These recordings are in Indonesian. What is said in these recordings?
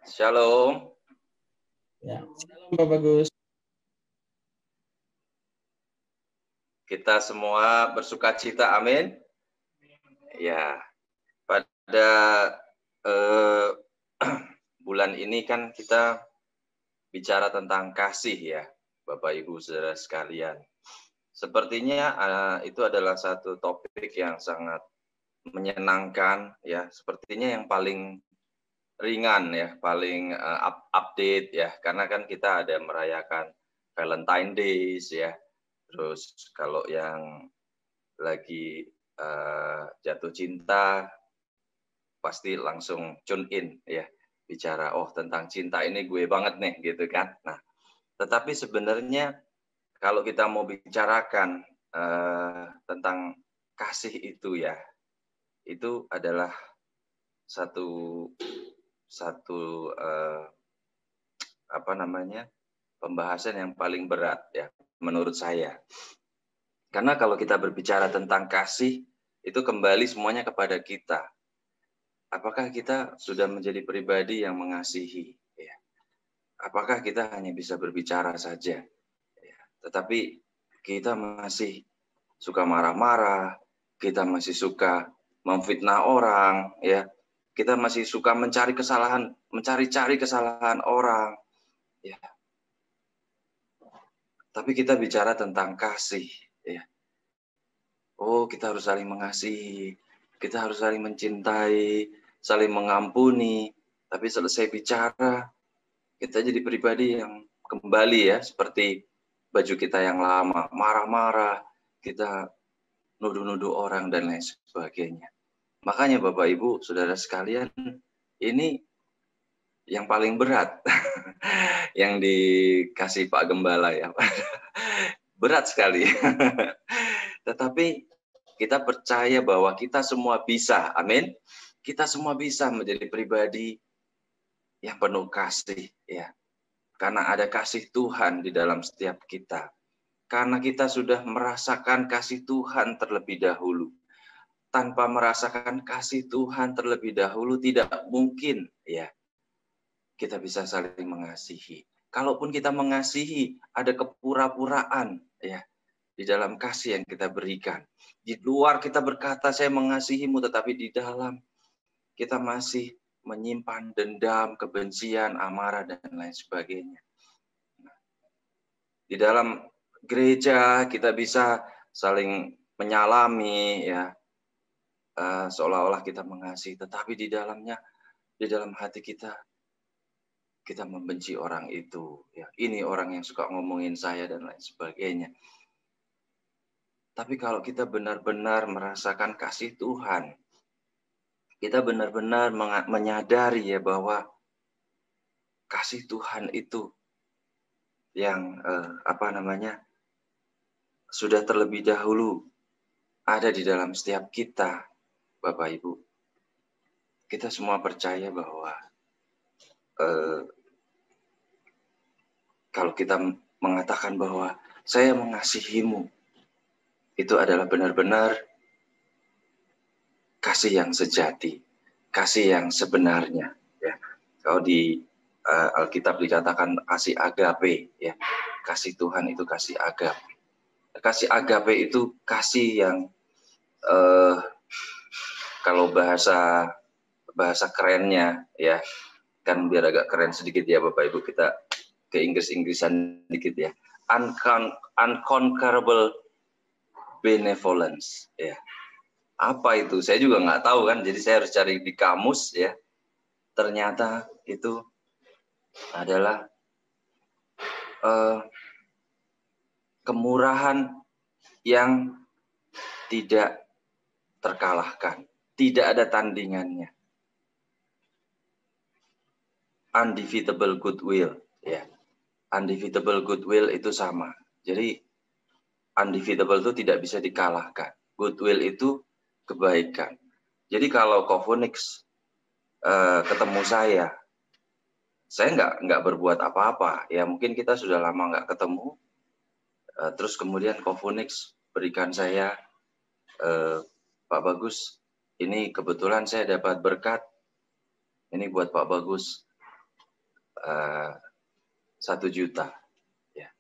Shalom. Ya, shalom Pak Bagus. Kita semua bersuka cita, amin. Ya, pada bulan ini kan kita bicara tentang kasih ya, Bapak Ibu Saudara sekalian. Sepertinya itu adalah satu topik yang sangat menyenangkan ya, sepertinya yang paling ringan ya, paling update ya, karena kan kita ada merayakan Valentine Days ya. Terus kalau yang lagi jatuh cinta pasti langsung tune in ya, bicara tentang cinta ini gue banget nih gitu kan. Nah, tetapi sebenarnya kalau kita mau bicarakan tentang kasih itu ya, itu adalah satu pembahasan yang paling berat ya menurut saya. Karena kalau kita berbicara tentang kasih, itu kembali semuanya kepada kita. Apakah kita sudah menjadi pribadi yang mengasihi? Ya. Apakah kita hanya bisa berbicara saja? Ya. Tetapi kita masih suka marah-marah, kita masih suka memfitnah orang, ya. Kita masih suka mencari-cari kesalahan orang, ya. Tapi kita bicara tentang kasih, ya. Kita harus saling mengasihi, kita harus saling mencintai, saling mengampuni. Tapi selesai bicara, kita jadi pribadi yang kembali ya, seperti baju kita yang lama, marah-marah, kita nuduh-nuduh orang dan lain sebagainya. Makanya Bapak Ibu, Saudara sekalian, ini yang paling berat yang dikasih Pak Gembala ya. Berat sekali. Tetapi kita percaya bahwa kita semua bisa, amin. Kita semua bisa menjadi pribadi yang penuh kasih, ya. Karena ada kasih Tuhan di dalam setiap kita. Karena kita sudah merasakan kasih Tuhan terlebih dahulu. Tanpa merasakan kasih Tuhan terlebih dahulu tidak mungkin, ya, kita bisa saling mengasihi. Kalaupun kita mengasihi, ada kepura-puraan, ya, di dalam kasih yang kita berikan. Di luar kita berkata, saya mengasihimu, tetapi di dalam kita masih menyimpan dendam, kebencian, amarah, dan lain sebagainya. Di dalam gereja kita bisa saling menyalami, ya, seolah-olah kita mengasihi, tetapi di dalamnya, di dalam hati kita membenci orang itu. Ya, ini orang yang suka ngomongin saya dan lain sebagainya. Tapi kalau kita benar-benar merasakan kasih Tuhan, kita benar-benar menyadari ya bahwa kasih Tuhan itu yang sudah terlebih dahulu ada di dalam setiap kita, Bapak Ibu. Kita semua percaya bahwa kalau kita mengatakan bahwa saya mengasihimu, itu adalah benar-benar kasih yang sejati, kasih yang sebenarnya. Ya. Kalau di Alkitab dikatakan kasih agape, ya, kasih Tuhan itu kasih agape. Kasih agape itu kasih yang kalau bahasa kerennya, ya, kan biar agak keren sedikit ya Bapak Ibu, kita ke Inggris-Inggrisan dikit ya. Unconquerable benevolence, ya. Apa itu? Saya juga nggak tahu kan, jadi saya harus cari di kamus ya. Ternyata itu adalah kemurahan yang tidak terkalahkan, tidak ada tandingannya. Undefeatable goodwill, ya. Undefeatable goodwill itu sama. Jadi undefeatable itu tidak bisa dikalahkan. Goodwill itu kebaikan. Jadi kalau Kofonix ketemu saya nggak berbuat apa-apa. Ya mungkin kita sudah lama nggak ketemu. Terus kemudian Kofonix berikan saya, Pak Bagus, ini kebetulan saya dapat berkat. Ini buat Pak Bagus. 1 juta. Ya.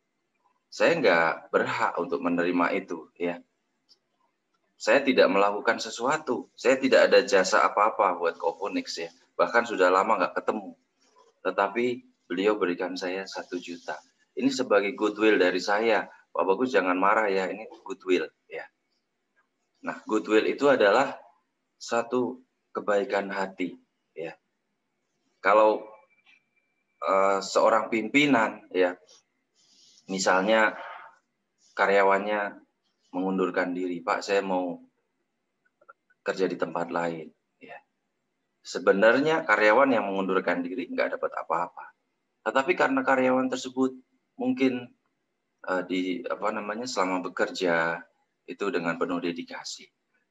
Saya nggak berhak untuk menerima itu. Ya. Saya tidak melakukan sesuatu. Saya tidak ada jasa apa-apa buat Koponix ya. Bahkan sudah lama nggak ketemu. Tetapi beliau berikan saya 1 juta. Ini sebagai goodwill dari saya. Pak Bagus jangan marah ya, ini goodwill ya. Nah, goodwill itu adalah satu kebaikan hati ya. Kalau seorang pimpinan ya, misalnya karyawannya mengundurkan diri, Pak saya mau kerja di tempat lain ya. Sebenarnya karyawan yang mengundurkan diri nggak dapat apa-apa. Tetapi karena karyawan tersebut mungkin selama bekerja itu dengan penuh dedikasi,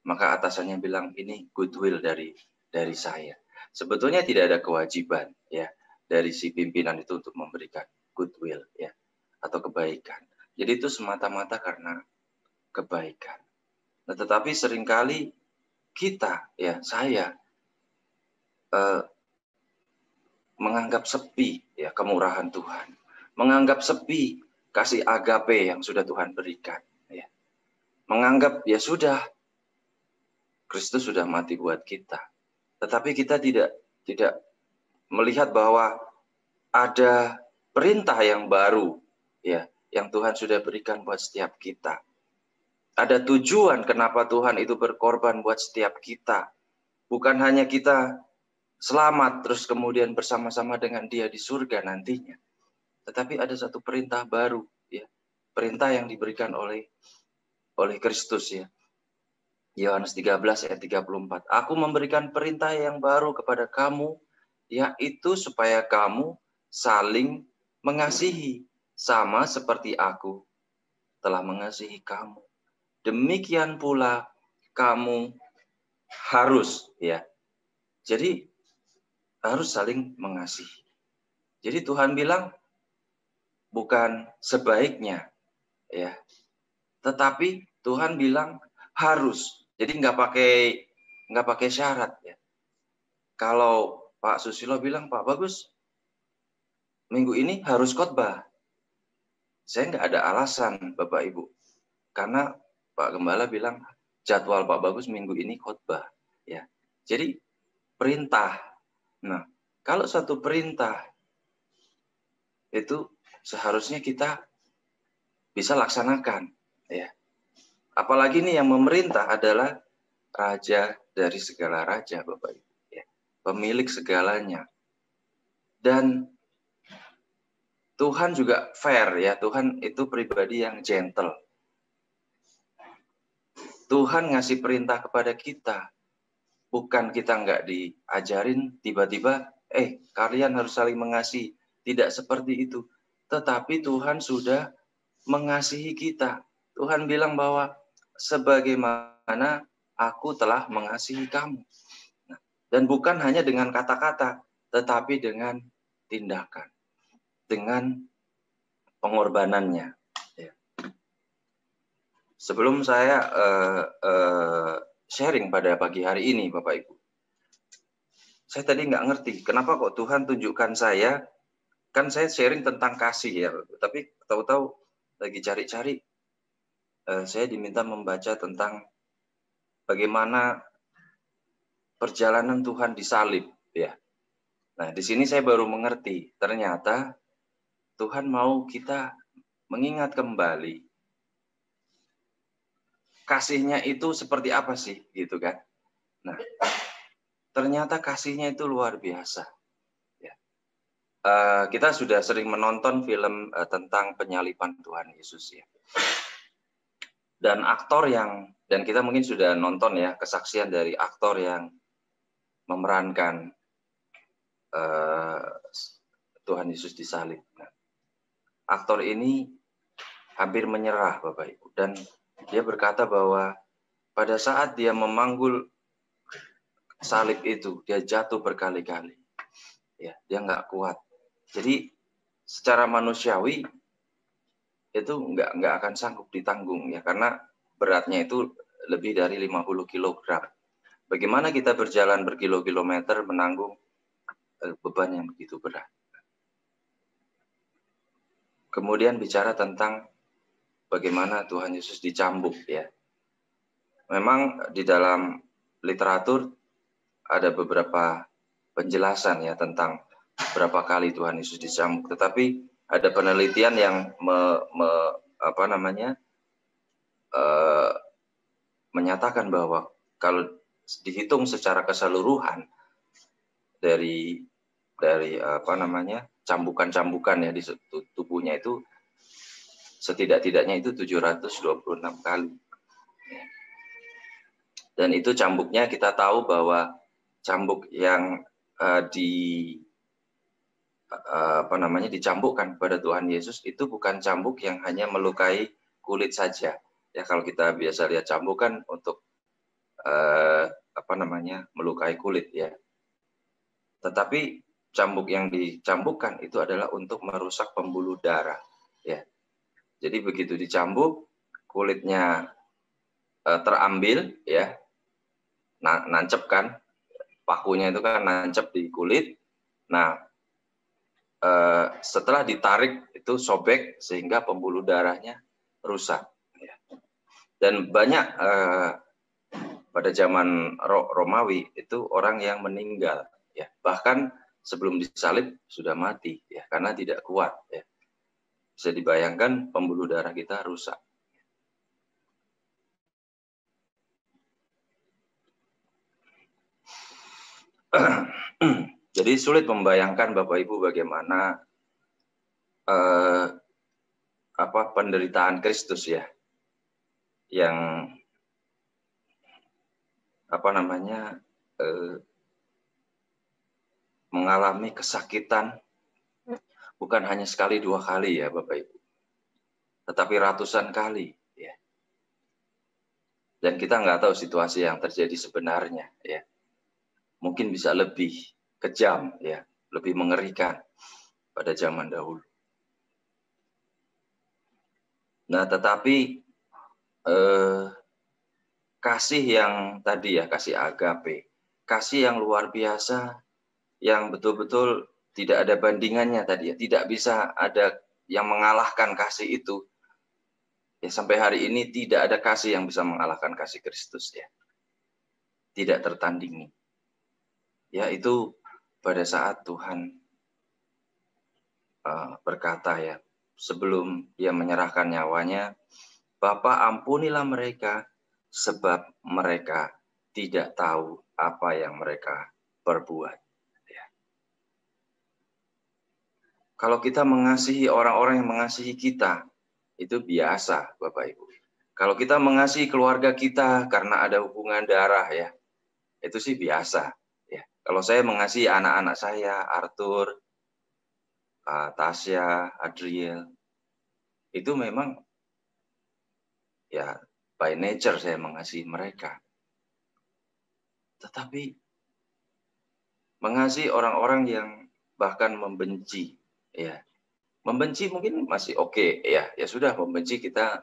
maka atasannya bilang ini goodwill dari saya. Sebetulnya tidak ada kewajiban ya dari si pimpinan itu untuk memberikan goodwill ya atau kebaikan. Jadi itu semata-mata karena kebaikan. Nah, tetapi seringkali kita ya saya menganggap sepi ya kemurahan Tuhan, menganggap sepi kasih agape yang sudah Tuhan berikan ya. Menganggap ya sudah Kristus sudah mati buat kita. Tetapi kita tidak melihat bahwa ada perintah yang baru ya yang Tuhan sudah berikan buat setiap kita. Ada tujuan kenapa Tuhan itu berkorban buat setiap kita. Bukan hanya kita selamat terus kemudian bersama-sama dengan Dia di surga nantinya. Tetapi ada satu perintah baru ya. Perintah yang diberikan oleh Kristus ya. Yohanes 13 ayat 34. Aku memberikan perintah yang baru kepada kamu, yaitu supaya kamu saling mengasihi, sama seperti aku telah mengasihi kamu. Demikian pula kamu harus ya. Jadi harus saling mengasihi. Jadi Tuhan bilang bukan sebaiknya ya. Tetapi Tuhan bilang harus. Jadi nggak pakai syarat ya. Kalau Pak Susilo bilang, Pak Bagus, minggu ini harus khotbah. Saya nggak ada alasan, Bapak Ibu. Karena Pak Gembala bilang, jadwal Pak Bagus minggu ini khotbah. Ya. Jadi, perintah. Nah, kalau satu perintah, itu seharusnya kita bisa laksanakan. Ya. Apalagi nih yang memerintah adalah Raja dari segala raja, Bapak Ibu. Ya. Pemilik segalanya. Dan Tuhan juga fair ya. Tuhan itu pribadi yang gentle. Tuhan ngasih perintah kepada kita. Bukan kita nggak diajarin tiba-tiba, kalian harus saling mengasihi. Tidak seperti itu. Tetapi Tuhan sudah mengasihi kita. Tuhan bilang bahwa sebagaimana aku telah mengasihi kamu. Nah, dan bukan hanya dengan kata-kata, tetapi dengan tindakan. Dengan pengorbanannya. Ya. Sebelum saya sharing pada pagi hari ini, Bapak Ibu, saya tadi nggak ngerti kenapa kok Tuhan tunjukkan saya, kan saya sharing tentang kasih ya, tapi tahu-tahu lagi cari-cari, saya diminta membaca tentang bagaimana perjalanan Tuhan disalib, ya. Nah, di sini saya baru mengerti, ternyata Tuhan mau kita mengingat kembali kasihnya itu seperti apa sih, gitu kan? Nah, ternyata kasihnya itu luar biasa. Ya. Kita sudah sering menonton film tentang penyaliban Tuhan Yesus ya. Dan dan kita mungkin sudah nonton ya kesaksian dari aktor yang memerankan Tuhan Yesus disalib. Nah, aktor ini hampir menyerah, Bapak Ibu, dan dia berkata bahwa pada saat dia memanggul salib itu, dia jatuh berkali-kali. Ya, dia nggak kuat. Jadi secara manusiawi itu nggak akan sanggup ditanggung ya, karena beratnya itu lebih dari 50 kg. Bagaimana kita berjalan berkilo-kilometer menanggung beban yang begitu berat. kemudian bicara tentang bagaimana Tuhan Yesus dicambuk ya. Memang di dalam literatur ada beberapa penjelasan ya tentang berapa kali Tuhan Yesus dicambuk, tetapi ada penelitian yang menyatakan bahwa kalau dihitung secara keseluruhan dari cambukan-cambukan ya di tubuhnya itu setidak-tidaknya itu 726 kali. Dan itu cambuknya kita tahu bahwa cambuk yang dicambukkan kepada Tuhan Yesus itu bukan cambuk yang hanya melukai kulit saja. Ya kalau kita biasa lihat cambuk kan untuk melukai kulit ya. Tetapi cambuk yang dicambukkan itu adalah untuk merusak pembuluh darah ya. Jadi begitu dicambuk kulitnya terambil ya. Nancep kan, pakunya itu kan nancep di kulit. Nah, setelah ditarik itu sobek sehingga pembuluh darahnya rusak. Ya. Dan banyak pada zaman Romawi itu orang yang meninggal, ya bahkan sebelum disalib sudah mati, ya karena tidak kuat. Ya. Bisa dibayangkan pembuluh darah kita rusak. Jadi sulit membayangkan Bapak Ibu bagaimana penderitaan Kristus ya, yang mengalami kesakitan bukan hanya sekali dua kali ya Bapak Ibu, tetapi ratusan kali ya. Dan kita nggak tahu situasi yang terjadi sebenarnya ya. Mungkin bisa lebih kejam ya, lebih mengerikan pada zaman dahulu. Nah, tetapi kasih yang tadi ya, kasih agape, kasih yang luar biasa, yang betul-betul tidak ada bandingannya tadi ya, tidak bisa ada yang mengalahkan kasih itu. Ya sampai hari ini tidak ada kasih yang bisa mengalahkan kasih Kristus ya. Tidak tertandingi. Yaitu pada saat Tuhan berkata ya, sebelum dia menyerahkan nyawanya, Bapa ampunilah mereka sebab mereka tidak tahu apa yang mereka perbuat. Ya. Kalau kita mengasihi orang-orang yang mengasihi kita, itu biasa Bapak Ibu. Kalau kita mengasihi keluarga kita karena ada hubungan darah ya, itu sih biasa. Ya. Kalau saya mengasihi anak-anak saya, Arthur, Tasya, Adriel, itu memang ya by nature saya mengasihi mereka. Tetapi mengasihi orang-orang yang bahkan membenci, ya membenci mungkin masih oke, ya sudah membenci kita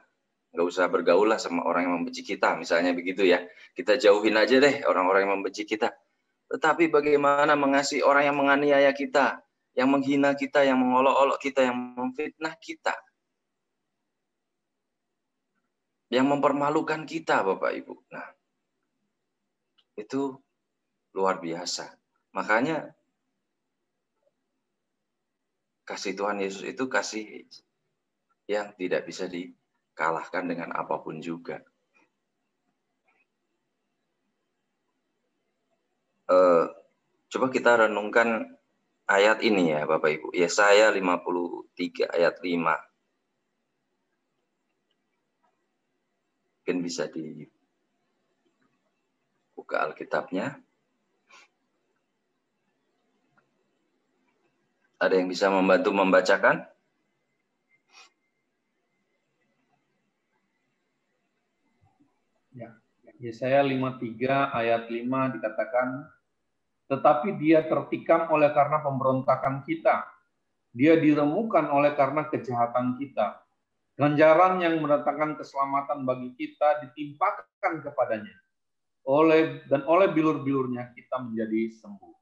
nggak usah bergaul lah sama orang yang membenci kita, misalnya begitu ya, kita jauhin aja deh orang-orang yang membenci kita. Tetapi bagaimana mengasihi orang yang menganiaya kita, yang menghina kita, yang mengolok-olok kita, yang memfitnah kita, yang mempermalukan kita, Bapak Ibu. Nah, itu luar biasa. Makanya kasih Tuhan Yesus itu kasih yang tidak bisa dikalahkan dengan apapun juga. Coba kita renungkan ayat ini ya Bapak Ibu. Yesaya 53 ayat 5. Mungkin bisa dibuka Alkitabnya. Ada yang bisa membantu membacakan? Ya, Yesaya 53 ayat 5 dikatakan, tetapi dia tertikam oleh karena pemberontakan kita. Dia diremukkan oleh karena kejahatan kita. Ganjaran yang mendatangkan keselamatan bagi kita ditimpakan kepadanya. Oleh bilur-bilurnya kita menjadi sembuh.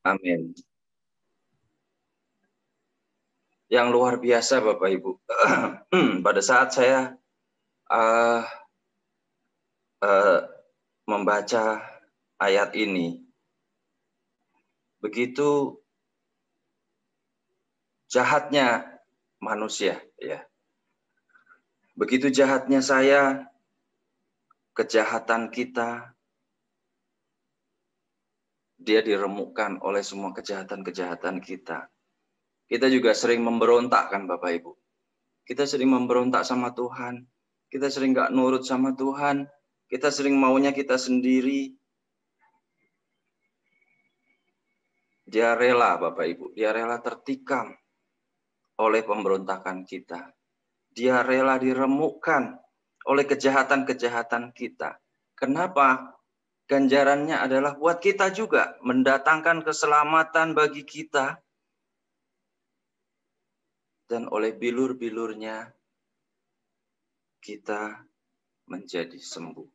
Amin. yang luar biasa Bapak Ibu. Pada saat saya membaca ayat ini, begitu jahatnya manusia, ya. Begitu jahatnya saya, kejahatan kita, dia diremukkan oleh semua kejahatan-kejahatan kita. Kita juga sering memberontak kan Bapak Ibu. Kita sering memberontak sama Tuhan. Kita sering gak nurut sama Tuhan. Kita sering maunya kita sendiri. Dia rela Bapak Ibu. Dia rela tertikam oleh pemberontakan kita. Dia rela diremukkan oleh kejahatan-kejahatan kita. Kenapa? Ganjarannya adalah buat kita juga. Mendatangkan keselamatan bagi kita. Dan oleh bilur-bilurnya kita menjadi sembuh.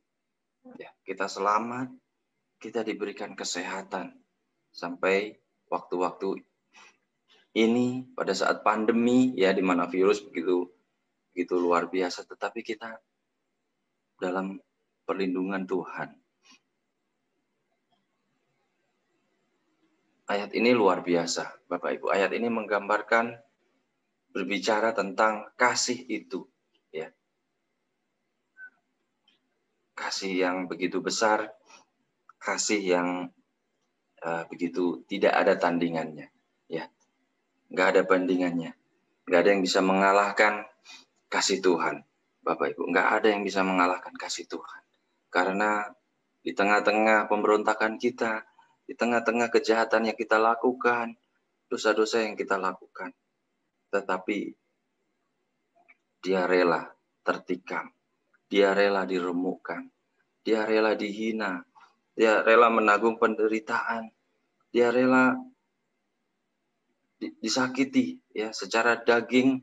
Ya, kita selamat, kita diberikan kesehatan. Sampai waktu-waktu ini pada saat pandemi ya, di mana virus begitu luar biasa, tetapi kita dalam perlindungan Tuhan. Ayat ini luar biasa, Bapak Ibu. Ayat ini menggambarkan, berbicara tentang kasih itu, ya. Kasih yang begitu besar, kasih yang begitu tidak ada tandingannya, ya. Nggak ada bandingannya. Nggak ada yang bisa mengalahkan kasih Tuhan, Bapak Ibu. Nggak ada yang bisa mengalahkan kasih Tuhan. Karena di tengah-tengah pemberontakan kita, di tengah-tengah kejahatan yang kita lakukan, dosa-dosa yang kita lakukan, tetapi dia rela tertikam, dia rela diremukkan, dia rela dihina, dia rela menanggung penderitaan, dia rela disakiti ya secara daging.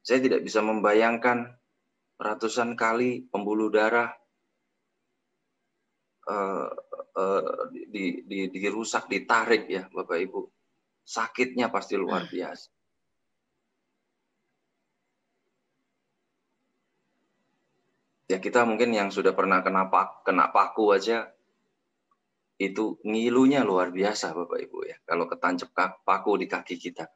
Saya tidak bisa membayangkan ratusan kali pembuluh darah dirusak, ditarik ya Bapak Ibu. Sakitnya pasti luar biasa. Ya kita mungkin yang sudah pernah kena paku aja, itu ngilunya luar biasa Bapak Ibu ya. Kalau ketancap paku di kaki kita.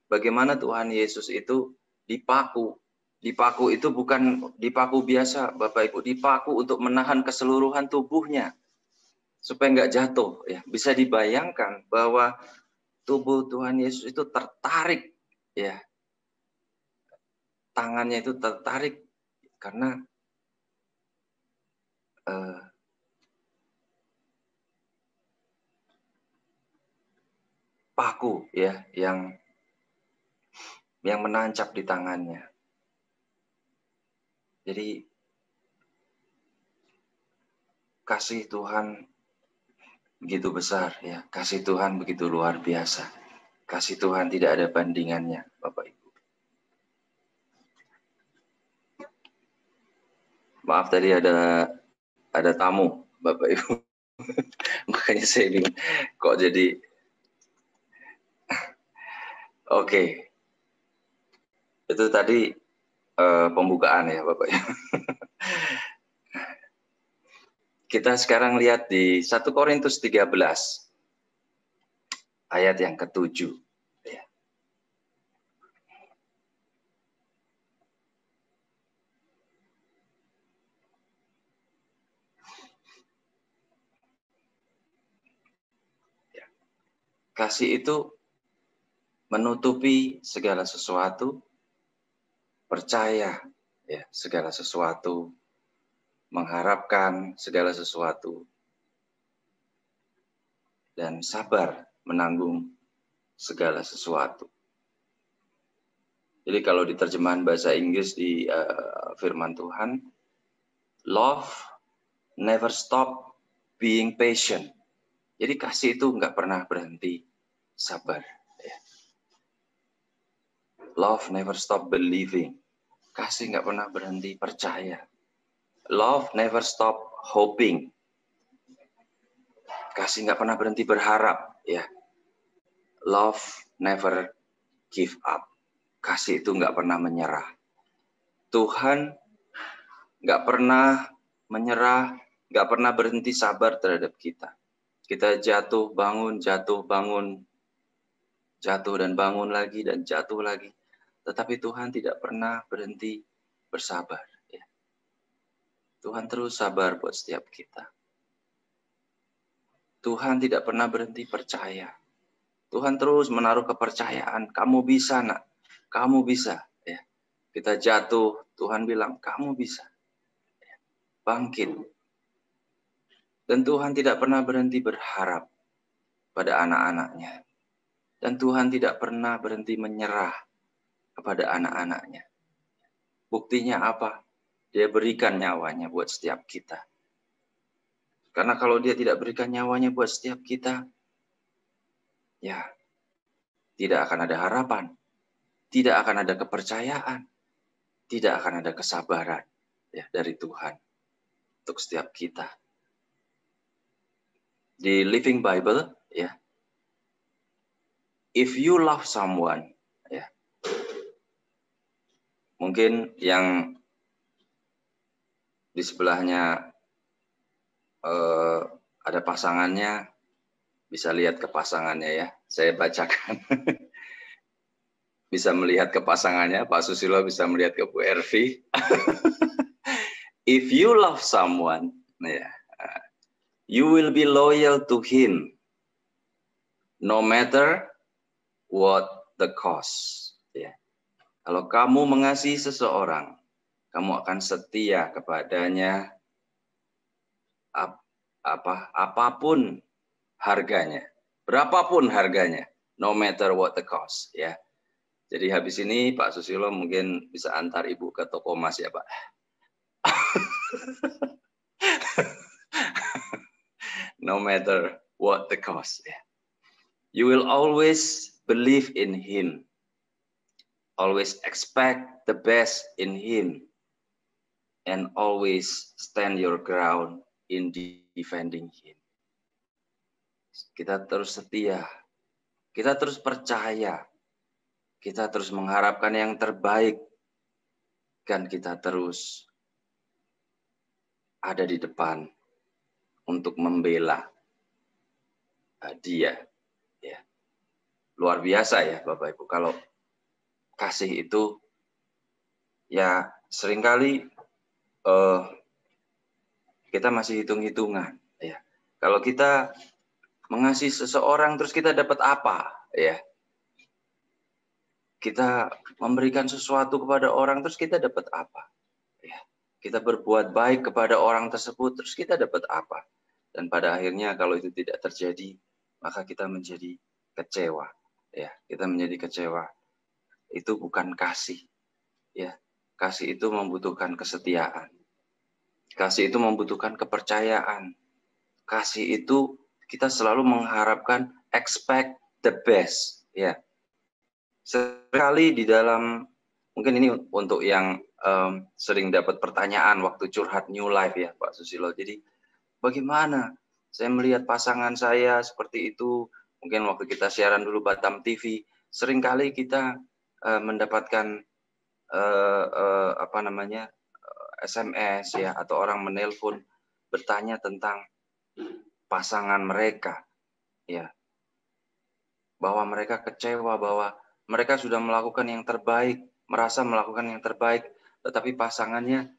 Bagaimana Tuhan Yesus itu dipaku. Dipaku itu bukan dipaku biasa Bapak Ibu. Dipaku untuk menahan keseluruhan tubuhnya. Supaya nggak jatuh. Ya. Bisa dibayangkan bahwa tubuh Tuhan Yesus itu tertarik. Ya. Tangannya itu tertarik. Karena paku ya yang menancap di tangannya. Jadi kasih Tuhan begitu besar ya, kasih Tuhan begitu luar biasa. Kasih Tuhan tidak ada bandingannya, Bapak Ibu. Maaf tadi ada tamu, Bapak Ibu. Makanya saya bingung kok jadi Oke. Itu tadi pembukaan ya Bapak Ibu. Kita sekarang lihat di 1 Korintus 13 ayat yang ke-7. Ya. Ya. Kasih itu menutupi segala sesuatu, percaya ya segala sesuatu, mengharapkan segala sesuatu, dan sabar menanggung segala sesuatu. Jadi kalau di terjemahan bahasa Inggris di firman Tuhan, love never stop being patient. Jadi kasih itu nggak pernah berhenti sabar. Ya. Love never stop believing. Kasih nggak pernah berhenti percaya. Love never stop hoping. Kasih nggak pernah berhenti berharap. Ya. Love never give up. kasih itu nggak pernah menyerah. Tuhan nggak pernah menyerah, nggak pernah berhenti sabar terhadap kita. Kita jatuh, bangun, jatuh, bangun, jatuh dan bangun lagi dan jatuh lagi. Tetapi Tuhan tidak pernah berhenti bersabar. Ya. Tuhan terus sabar buat setiap kita. Tuhan tidak pernah berhenti percaya. Tuhan terus menaruh kepercayaan. Kamu bisa, nak. Kamu bisa. Ya. Kita jatuh, Tuhan bilang, kamu bisa. Ya. Bangkit. Dan Tuhan tidak pernah berhenti berharap pada anak-anaknya. Dan Tuhan tidak pernah berhenti menyerah kepada anak-anaknya. Buktinya apa? Dia berikan nyawanya buat setiap kita. Karena kalau dia tidak berikan nyawanya buat setiap kita, ya tidak akan ada harapan, tidak akan ada kepercayaan, tidak akan ada kesabaran ya dari Tuhan untuk setiap kita. Di Living Bible, ya, if you love someone, ya, mungkin yang di sebelahnya ada pasangannya, bisa lihat ke pasangannya ya. Saya bacakan. Bisa melihat ke pasangannya, Pak Susilo bisa melihat ke Bu Ervi. If you love someone, ya, you will be loyal to him, no matter what the cost. Ya. Kalau kamu mengasihi seseorang, kamu akan setia kepadanya apapun harganya, berapapun harganya, no matter what the cost. Ya. Jadi habis ini Pak Susilo mungkin bisa antar Ibu ke toko emas ya Pak. No matter what the cost. Ya. You will always believe in him. Always expect the best in him. And always stand your ground in defending him. Kita terus setia. Kita terus percaya. Kita terus mengharapkan yang terbaik. Dan kita terus ada di depan untuk membela dia. Ya. Luar biasa ya Bapak Ibu. Kalau kasih itu ya seringkali kita masih hitung-hitungan. Ya. Kalau kita mengasihi seseorang terus kita dapat apa? Ya. Kita memberikan sesuatu kepada orang, terus kita dapat apa? Ya. Kita berbuat baik kepada orang tersebut, terus kita dapat apa? Dan pada akhirnya kalau itu tidak terjadi, maka kita menjadi kecewa. Ya, kita menjadi kecewa. Itu bukan kasih. Ya, kasih itu membutuhkan kesetiaan. Kasih itu membutuhkan kepercayaan. Kasih itu kita selalu mengharapkan expect the best. Ya. Sekali di dalam, mungkin ini untuk yang sering dapat pertanyaan waktu curhat New Life ya Pak Susilo. Jadi bagaimana saya melihat pasangan saya seperti itu, mungkin waktu kita siaran dulu Batam TV, seringkali kita mendapatkan SMS ya, atau orang menelpon bertanya tentang pasangan mereka, ya, bahwa mereka kecewa, bahwa mereka sudah melakukan yang terbaik, merasa melakukan yang terbaik, tetapi pasangannya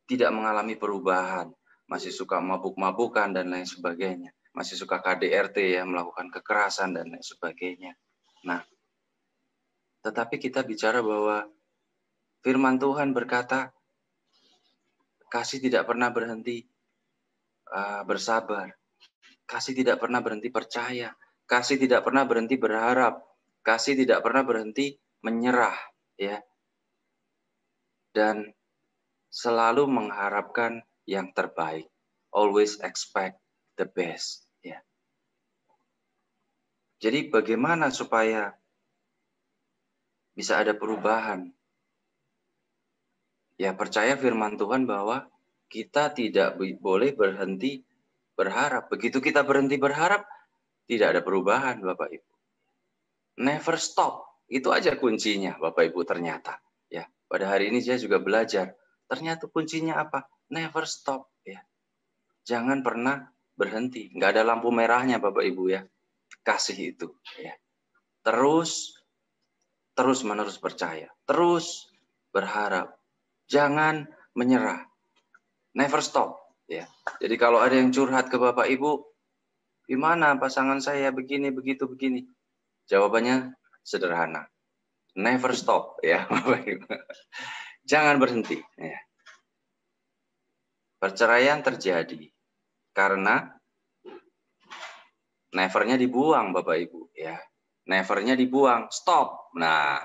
tidak mengalami perubahan, masih suka mabuk-mabukan dan lain sebagainya, masih suka KDRT ya, melakukan kekerasan dan lain sebagainya. Nah, tetapi kita bicara bahwa firman Tuhan berkata, kasih tidak pernah berhenti bersabar, kasih tidak pernah berhenti percaya, kasih tidak pernah berhenti berharap, kasih tidak pernah berhenti menyerah, ya, dan selalu mengharapkan yang terbaik. Always expect the best, ya. Jadi bagaimana supaya bisa ada perubahan? Ya, percaya firman Tuhan bahwa kita tidak boleh berhenti berharap. Begitu kita berhenti berharap, tidak ada perubahan, Bapak Ibu. Never stop. Itu aja kuncinya, Bapak Ibu, ternyata. Ya, pada hari ini saya juga belajar. Ternyata kuncinya apa? Never stop. Ya, jangan pernah berhenti. Nggak ada lampu merahnya, Bapak Ibu ya. Kasih itu. Ya, terus menerus percaya, terus berharap, jangan menyerah, never stop. Ya, jadi kalau ada yang curhat ke Bapak Ibu, gimana pasangan saya begini, begitu, begini, jawabannya sederhana, never stop. Ya, Bapak Ibu, jangan berhenti. Ya. Perceraian terjadi karena nevernya dibuang, Bapak Ibu. Ya, nevernya dibuang, stop. Nah,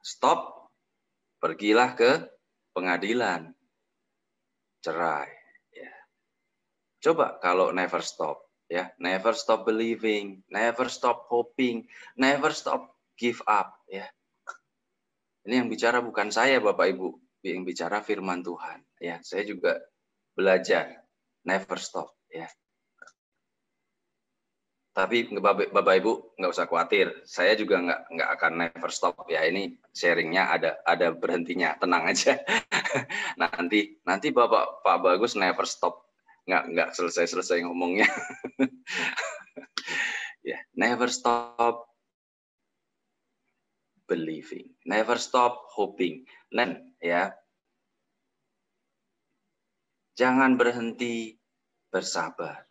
stop, pergilah ke pengadilan, cerai. Ya. Coba kalau never stop, ya, never stop believing, never stop hoping, never stop give up. Ya, ini yang bicara bukan saya, Bapak Ibu, yang bicara firman Tuhan. Ya, saya juga belajar never stop. Ya. Tapi Bapak Ibu nggak usah khawatir, saya juga nggak akan never stop. Ya, ini sharingnya ada berhentinya, tenang aja. nanti Pak Bagus never stop, nggak selesai ngomongnya. Ya, never stop believing, never stop hoping. Dan ya, jangan berhenti bersabar.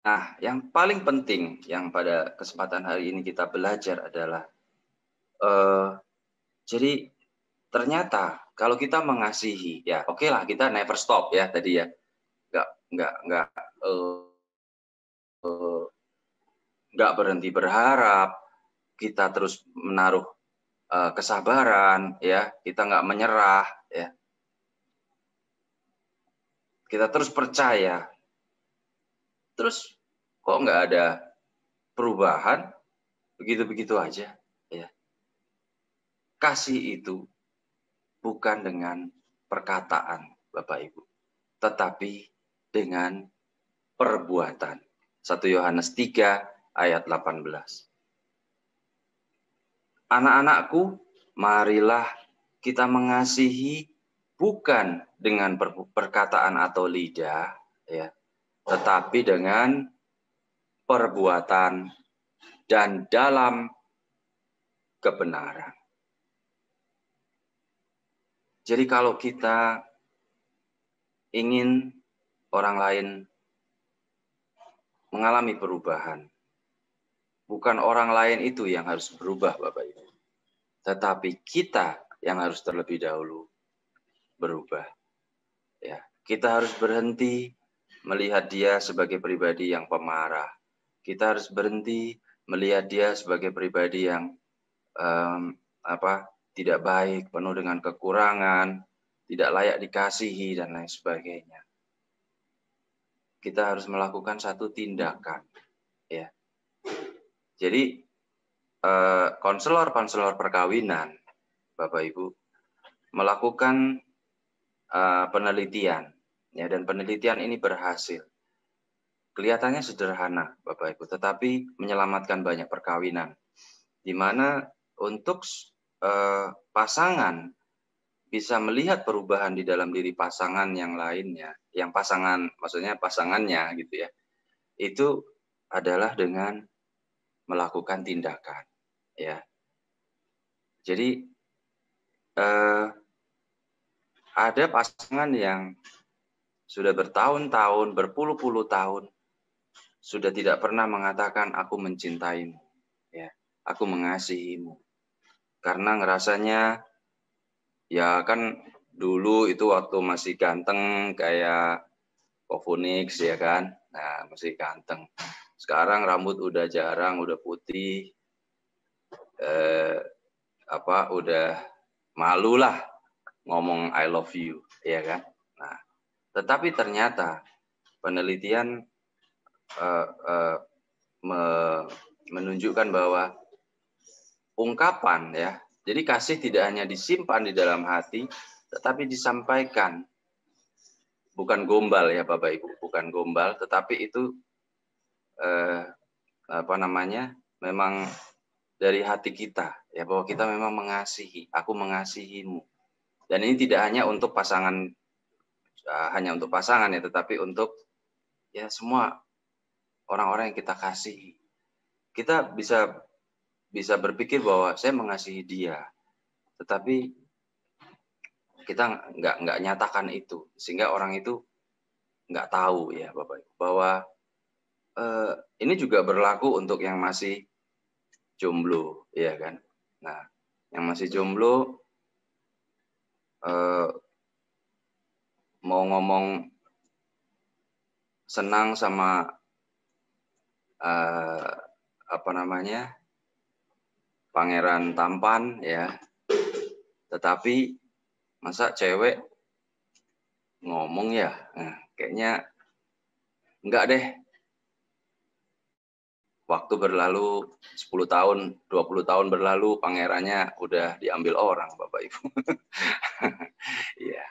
Nah, yang paling penting yang pada kesempatan hari ini kita belajar adalah jadi ternyata kalau kita mengasihi, ya oke lah, kita never stop ya tadi ya, nggak berhenti berharap, kita terus menaruh kesabaran, ya, kita nggak menyerah, ya, kita terus percaya, terus kok nggak ada perubahan, begitu-begitu aja, ya. Kasih itu bukan dengan perkataan, Bapak Ibu, tetapi dengan perbuatan. 1 Yohanes 3 ayat 18. Anak-anakku, marilah kita mengasihi bukan dengan perkataan atau lidah, ya, tetapi dengan perbuatan dan dalam kebenaran. Jadi kalau kita ingin orang lain mengalami perubahan, bukan orang lain itu yang harus berubah, Bapak Ibu, tetapi kita yang harus terlebih dahulu berubah. Ya, kita harus berhenti melihat dia sebagai pribadi yang pemarah. Kita harus berhenti melihat dia sebagai pribadi yang tidak baik, penuh dengan kekurangan, tidak layak dikasihi dan lain sebagainya. Kita harus melakukan satu tindakan, ya. Jadi konselor perkawinan, Bapak Ibu, melakukan penelitian, ya, dan penelitian ini berhasil. Kelihatannya sederhana, Bapak Ibu, tetapi menyelamatkan banyak perkawinan, di mana untuk pasangan bisa melihat perubahan di dalam diri pasangan yang lainnya, yang pasangannya gitu ya, itu adalah dengan melakukan tindakan, ya. Jadi ada pasangan yang sudah bertahun-tahun, berpuluh-puluh tahun, sudah tidak pernah mengatakan aku mencintaimu, ya, aku mengasihimu, karena ngerasanya ya kan dulu itu waktu masih ganteng kayak Kofunix, ya kan, nah masih ganteng. Sekarang rambut udah jarang, udah putih, udah malu lah ngomong I love you, ya kan. Nah, tetapi ternyata penelitian menunjukkan bahwa ungkapan, ya, jadi kasih tidak hanya disimpan di dalam hati, tetapi disampaikan. Bukan gombal ya Bapak Ibu, bukan gombal, tetapi itu memang dari hati kita, ya, bahwa kita memang mengasihi. Aku mengasihimu. Dan ini tidak hanya untuk pasangan, ya, tetapi untuk ya semua orang-orang yang kita kasihi. Kita bisa berpikir bahwa saya mengasihi dia, tetapi kita nggak nyatakan itu, sehingga orang itu nggak tahu, ya Bapak Ibu, bahwa ini juga berlaku untuk yang masih jomblo, ya kan. Nah, yang masih jomblo mau ngomong senang sama pangeran tampan, ya, tetapi masa cewek ngomong ya, kayaknya enggak deh. Waktu berlalu 10 tahun, 20 tahun berlalu, pangerannya udah diambil orang, Bapak Ibu. Ya,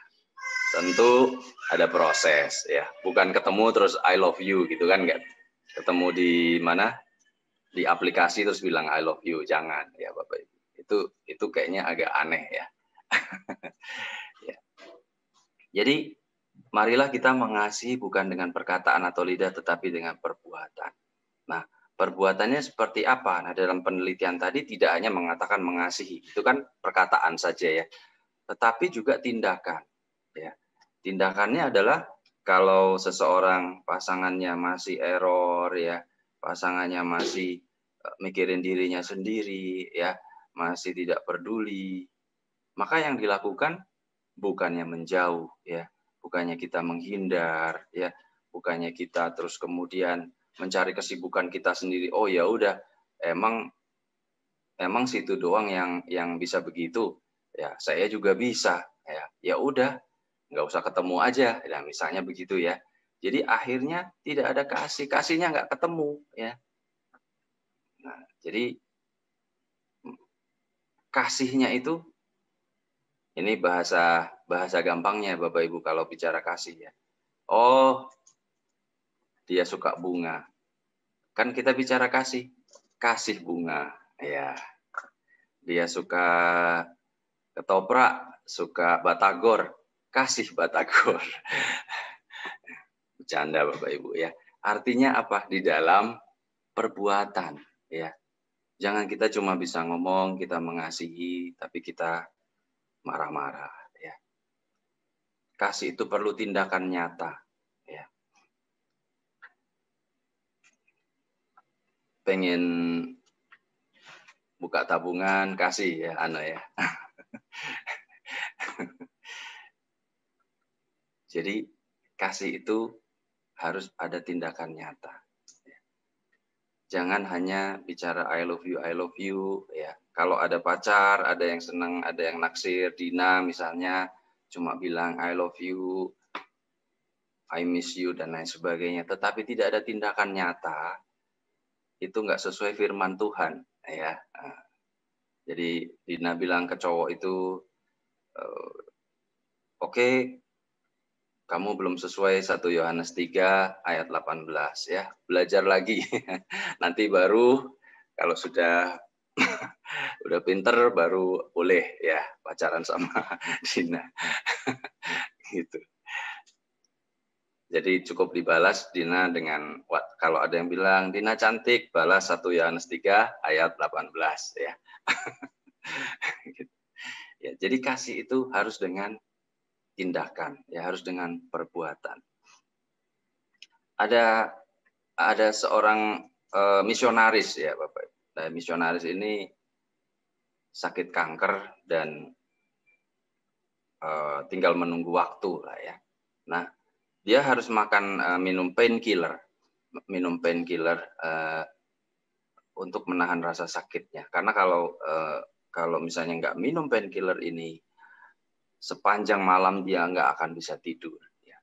tentu ada proses, ya. Bukan ketemu terus I love you gitu kan, enggak. Ketemu di mana? Di aplikasi terus bilang I love you, jangan, ya Bapak Ibu. Itu kayaknya agak aneh, ya. Ya. Jadi marilah kita mengasihi bukan dengan perkataan atau lidah, tetapi dengan perbuatan. Nah, perbuatannya seperti apa? Nah, dalam penelitian tadi tidak hanya mengatakan mengasihi, itu kan perkataan saja, ya, tetapi juga tindakan. Ya. Tindakannya adalah kalau seseorang pasangannya masih error, ya, pasangannya masih mikirin dirinya sendiri, ya, masih tidak peduli, maka yang dilakukan bukannya menjauh, ya, bukannya kita menghindar, ya, bukannya kita terus kemudian mencari kesibukan kita sendiri. Oh ya udah, emang situ doang yang bisa begitu. Ya, saya juga bisa. Ya udah, nggak usah ketemu aja. Ya, misalnya begitu, ya. Jadi akhirnya tidak ada kasihnya nggak ketemu, ya. Nah, jadi kasihnya itu, ini bahasa gampangnya Bapak Ibu kalau bicara kasih, ya. Oh, dia suka bunga. Kan kita bicara kasih bunga, ya. Dia suka ketoprak, suka batagor, kasih batagor. Bercanda Bapak Ibu, ya. Artinya apa? Di dalam perbuatan, ya. Jangan kita cuma bisa ngomong kita mengasihi, tapi kita marah-marah, ya. Kasih itu perlu tindakan nyata, ya. Pengen buka tabungan, kasih, ya, ya. Jadi kasih itu harus ada tindakan nyata. Jangan hanya bicara I love you, ya. Kalau ada pacar, ada yang senang, ada yang naksir, Dina misalnya cuma bilang I love you, I miss you, dan lain sebagainya, tetapi tidak ada tindakan nyata, itu nggak sesuai firman Tuhan, ya. Jadi Dina bilang ke cowok itu, oke, kamu belum sesuai 1 Yohanes 3 ayat 18, ya. Belajar lagi. Nanti baru kalau sudah udah pinter baru boleh, ya, pacaran sama Dina. Gitu. Jadi cukup dibalas Dina dengan kalau ada yang bilang Dina cantik, balas 1 Yohanes 3 ayat 18, ya. Gitu. Ya, jadi kasih itu harus dengan tindakan, ya, harus dengan perbuatan. Ada seorang misionaris, ya Bapak. Nah, misionaris ini sakit kanker dan tinggal menunggu waktu lah, ya. Nah, dia harus minum painkiller untuk menahan rasa sakitnya. Karena kalau misalnya nggak minum painkiller ini, sepanjang malam dia nggak akan bisa tidur. Ya.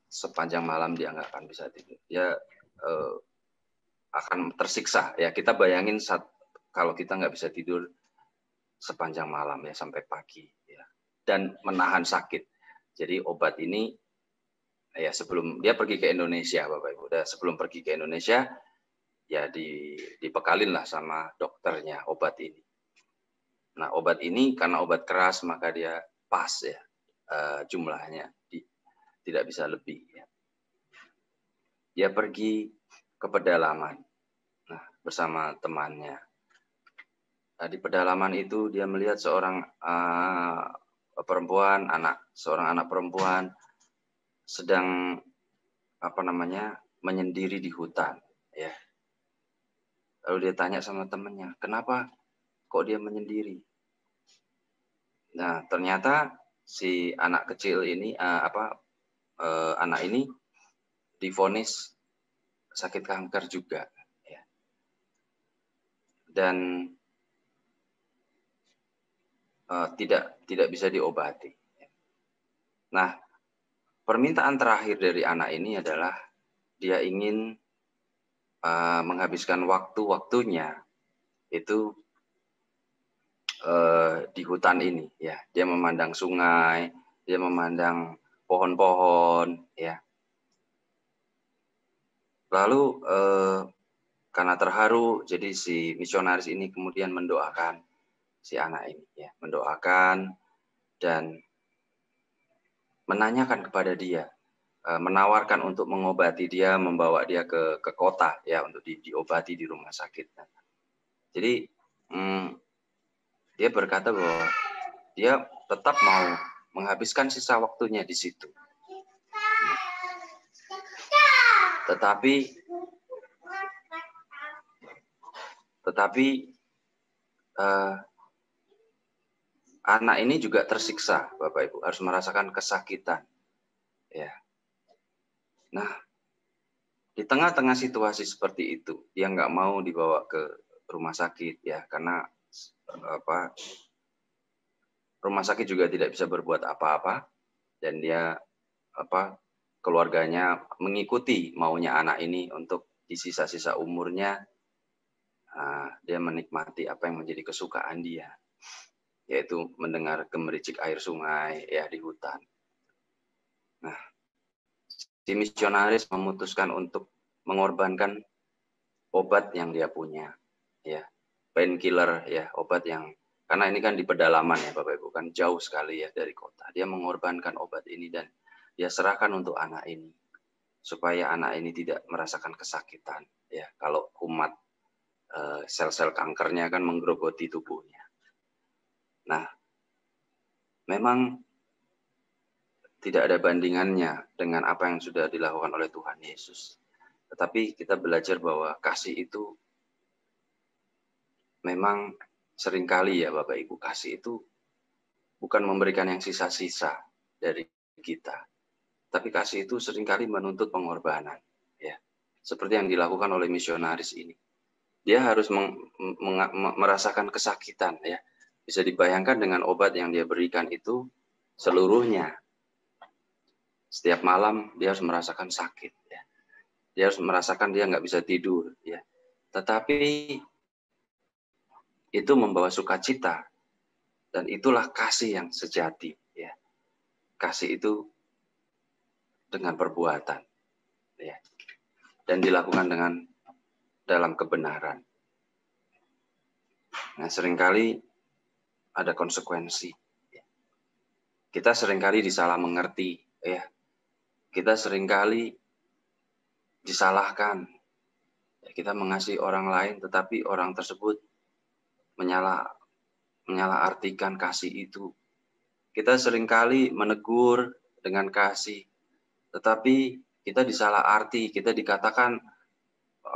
Sepanjang malam dia nggak akan bisa tidur. Dia akan tersiksa. Ya, kita bayangin kalau kita nggak bisa tidur sepanjang malam, ya, sampai pagi, ya, dan menahan sakit. Jadi obat ini Ya, sebelum dia pergi ke Indonesia, Bapak Ibu. Dan sebelum pergi ke Indonesia, ya dibekalin lah sama dokternya obat ini. Nah, obat ini karena obat keras maka dia pas ya jumlahnya, tidak bisa lebih. Ya. Dia pergi ke pedalaman, nah bersama temannya. Nah, di pedalaman itu dia melihat seorang perempuan, seorang anak perempuan sedang menyendiri di hutan. Ya. Lalu dia tanya sama temannya, kenapa kok dia menyendiri? Nah, ternyata si anak kecil ini, anak ini divonis sakit kanker juga, ya. Dan tidak bisa diobati. Nah, permintaan terakhir dari anak ini adalah dia ingin menghabiskan waktunya itu di hutan ini, ya. Dia memandang sungai, dia memandang pohon-pohon, ya. Lalu karena terharu, jadi si misionaris ini kemudian mendoakan si anak ini, ya, mendoakan dan menanyakan kepada dia, menawarkan untuk mengobati dia, membawa dia ke kota, ya, untuk diobati di rumah sakit. Jadi dia berkata bahwa dia tetap mau menghabiskan sisa waktunya di situ. Tetapi anak ini juga tersiksa, Bapak Ibu, harus merasakan kesakitan. Ya. Nah, di tengah-tengah situasi seperti itu, dia nggak mau dibawa ke rumah sakit, ya, karena rumah sakit juga tidak bisa berbuat apa-apa, dan dia keluarganya mengikuti maunya anak ini untuk di sisa-sisa umurnya dia menikmati apa yang menjadi kesukaan dia, yaitu mendengar gemericik air sungai, ya, di hutan. Nah, si misionaris memutuskan untuk mengorbankan obat yang dia punya, ya, painkiller, ya, obat yang, karena ini kan di pedalaman, ya Bapak Ibu, kan jauh sekali ya dari kota. Dia mengorbankan obat ini dan dia serahkan untuk anak ini supaya anak ini tidak merasakan kesakitan, ya. Kalau kumat sel-sel kankernya kan menggerogoti tubuhnya. Nah, memang tidak ada bandingannya dengan apa yang sudah dilakukan oleh Tuhan Yesus. Tetapi kita belajar bahwa kasih itu memang seringkali, ya Bapak Ibu, kasih itu bukan memberikan yang sisa-sisa dari kita. Tapi kasih itu seringkali menuntut pengorbanan, ya. Seperti yang dilakukan oleh misionaris ini. Dia harus merasakan kesakitan, ya. Bisa dibayangkan dengan obat yang dia berikan itu seluruhnya. Setiap malam dia harus merasakan sakit, ya. Dia harus merasakan dia nggak bisa tidur, ya. Tetapi itu membawa sukacita, dan itulah kasih yang sejati, ya. Kasih itu dengan perbuatan, ya, dan dilakukan dalam kebenaran. Nah, seringkali ada konsekuensi. Kita seringkali disalah mengerti, ya. Kita seringkali disalahkan. Kita mengasihi orang lain, tetapi orang tersebut menyalahartikan kasih itu. Kita seringkali menegur dengan kasih, tetapi kita disalah arti. Kita dikatakan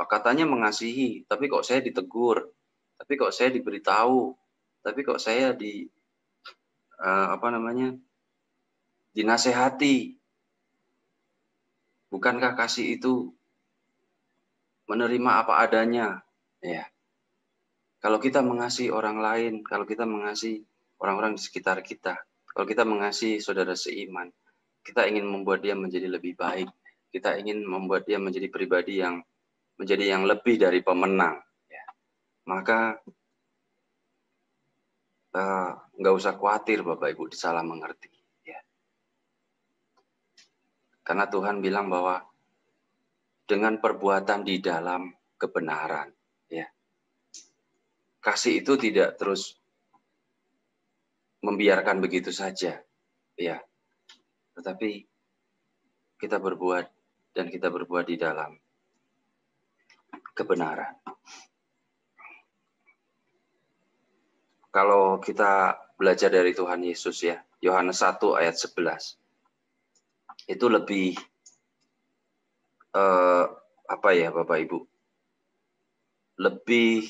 katanya mengasihi, tapi kok saya ditegur, tapi kok saya diberitahu, tapi kok saya dinasehati. Bukankah kasih itu menerima apa adanya, ya? Kalau kita mengasihi orang lain, kalau kita mengasihi orang-orang di sekitar kita, kalau kita mengasihi saudara seiman, kita ingin membuat dia menjadi lebih baik. Kita ingin membuat dia menjadi pribadi yang menjadi yang lebih dari pemenang, ya. Maka nggak usah khawatir Bapak Ibu disalah mengerti, ya. Karena Tuhan bilang bahwa dengan perbuatan di dalam kebenaran, ya. Kasih itu tidak terus membiarkan begitu saja, ya. Tetapi kita berbuat dan kita berbuat di dalam kebenaran. Kalau kita belajar dari Tuhan Yesus, ya, Yohanes 1 ayat 11, itu lebih apa ya Bapak Ibu, lebih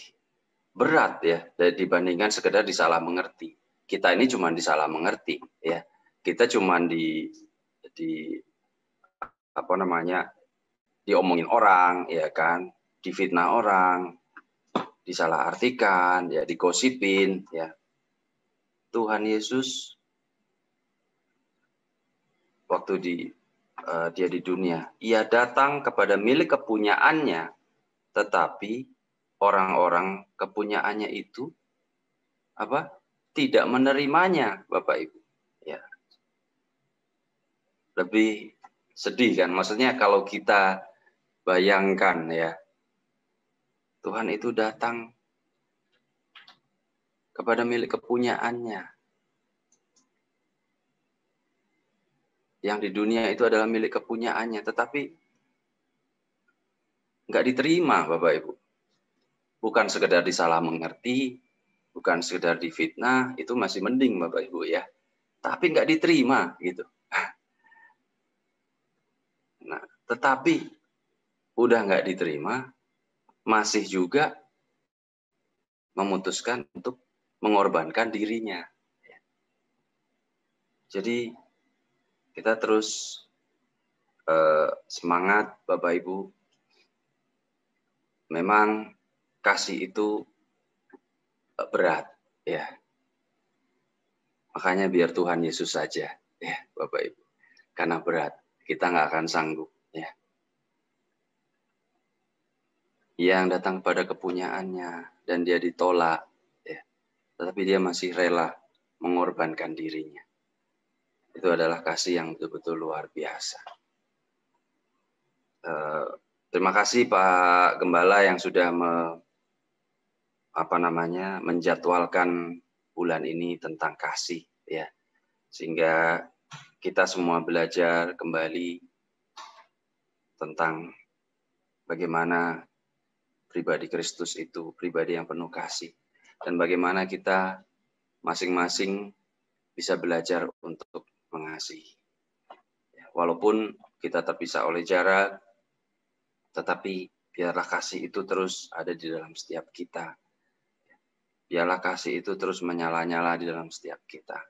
berat ya dibandingkan sekedar disalah mengerti. Kita ini cuma disalah mengerti, ya. Kita cuma apa namanya, diomongin orang, ya kan, difitnah orang, disalahartikan, ya, digosipin, ya. Tuhan Yesus waktu dia di dunia, ia datang kepada milik kepunyaannya, tetapi orang-orang kepunyaannya itu apa? Tidak menerimanya, Bapak Ibu. Ya. Lebih sedih kan? Maksudnya kalau kita bayangkan, ya, Tuhan itu datang kepada milik kepunyaannya. Yang di dunia itu adalah milik kepunyaannya, tetapi nggak diterima, Bapak Ibu. Bukan sekedar disalah mengerti, bukan sekedar difitnah, itu masih mending, Bapak Ibu, ya. Tapi nggak diterima, gitu. Nah, tetapi udah nggak diterima, masih juga memutuskan untuk mengorbankan dirinya. Jadi kita terus semangat, Bapak Ibu. Memang kasih itu berat, ya. Makanya biar Tuhan Yesus saja, ya, Bapak Ibu. Karena berat, kita nggak akan sanggup, ya. Yang datang pada kepunyaannya dan dia ditolak, ya. Tetapi dia masih rela mengorbankan dirinya. Itu adalah kasih yang betul-betul luar biasa. Terima kasih Pak Gembala yang sudah menjadwalkan bulan ini tentang kasih, ya, sehingga kita semua belajar kembali tentang bagaimana pribadi Kristus itu pribadi yang penuh kasih, dan bagaimana kita masing-masing bisa belajar untuk mengasihi. Walaupun kita terpisah oleh jarak, tetapi biarlah kasih itu terus ada di dalam setiap kita. Biarlah kasih itu terus menyala-nyala di dalam setiap kita.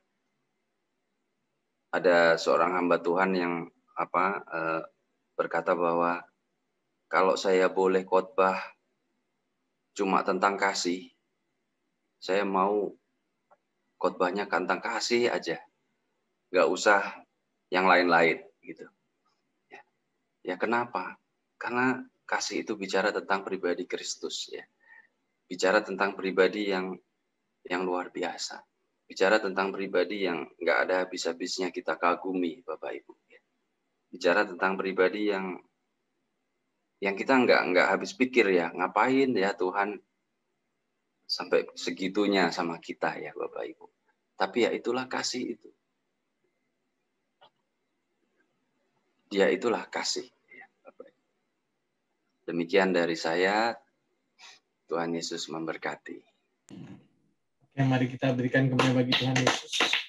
Ada seorang hamba Tuhan yang berkata bahwa kalau saya boleh khotbah cuma tentang kasih, saya mau khotbahnya tentang kasih aja, nggak usah yang lain-lain, gitu. Ya kenapa? Karena kasih itu bicara tentang pribadi Kristus, ya. Bicara tentang pribadi yang luar biasa. Bicara tentang pribadi yang nggak ada habis-habisnya kita kagumi, Bapak Ibu. Bicara tentang pribadi yang kita nggak habis pikir, ya, ngapain ya Tuhan sampai segitunya sama kita, ya Bapak Ibu. Tapi ya itulah kasih itu. Dia itulah kasih. Ya, Bapak Ibu. Demikian dari saya. Tuhan Yesus memberkati. Oke, mari kita berikan kemuliaan bagi Tuhan Yesus.